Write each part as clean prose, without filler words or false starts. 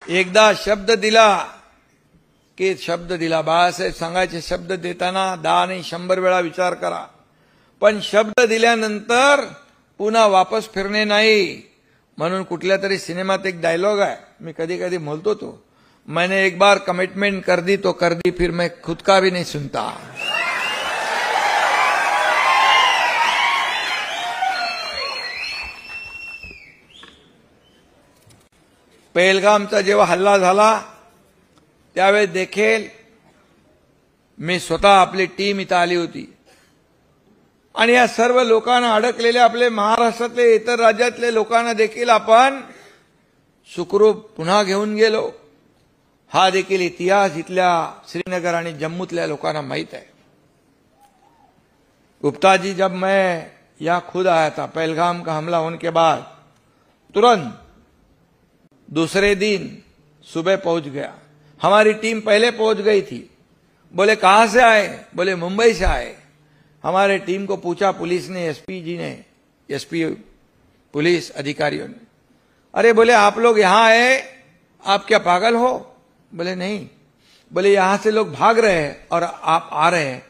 एकदा शब्द दिला की शब्द दिला. बाळासाहेब सांगायचे शब्द देताना 10 नाही 100 वेळा विचार करा, पण शब्द दिल्यानंतर पुन्हा वापस फिरणे नाही. म्हणून कुठल्या तरी सिनेमात एक डायलॉग आहे, मी कधी कधी बोलतो तो, मैंने एक बार कमिटमेंट कर दी तो कर दी, फिर मैं खुद का भी नहीं सुनता. पहलगामचा जेव्हा हल्ला झाला त्यावेळेस देखील मी स्वतः आपली टीम इथं आली होती आणि या सर्व लोकांना, अडकलेले आपले महाराष्ट्रातले इतर राज्यातले लोकांना देखील आपण सुखरूप पुन्हा घेऊन गेलो. हा देखील इतिहास इथल्या श्रीनगर आणि जम्मूतल्या लोकांना माहित है. गुप्ता जी, जब मैं यहाँ खुद आया था पहलगाम का हमला होने के बाद, तुरंत दूसरे दिन सुबह पहुंच गया. हमारी टीम पहले पहुंच गई थी. बोले कहां से आए? बोले मुंबई से आए. हमारे टीम को पूछा पुलिस ने, एसपी जी ने, एसपी पुलिस अधिकारियों ने, अरे बोले आप लोग यहां आए, आप क्या पागल हो? बोले नहीं. बोले यहां से लोग भाग रहे हैं और आप आ रहे हैं.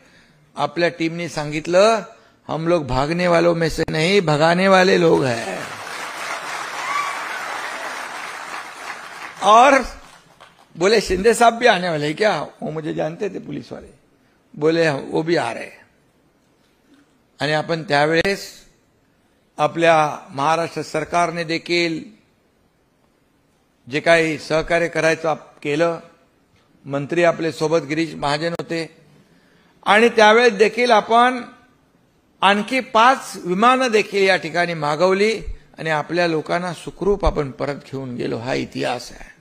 आपल्या टीमने सांगितलं हम लोग भागने वालों में से नहीं, भगाने वाले लोग हैं. और बोले शिंदे साहब भी आने वाले हैं क्या? वो मुझे जानते थे पुलिस वाले. बोले वो भी आ रहे हैं. आणि आपण त्यावेळेस आपल्या महाराष्ट्र सरकारने देखील जे काही सहकार्य करायचं केलं. मंत्री आपले सोबत गिरीश महाजन होते आणि त्यावेळेस देखील आपण आणखी 5 विमानं देखील या ठिकाणी मागवली आणि आपल्या लोकांना सुखरूप आपण परत घेऊन गेलो. हा इतिहास आहे.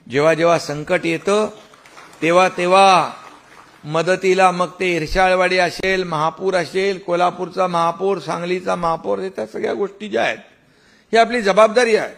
जेव्हा जेव्हा संकट येतं तेव्हा तेव्हा मदतीला, मग ते इर्शाळवाडी असेल, महापूर असेल, कोल्हापूरचा महापूर, सांगलीचा महापूर, त्या सगळ्या गोष्टी ज्या आहेत ही आपली जबाबदारी आहे.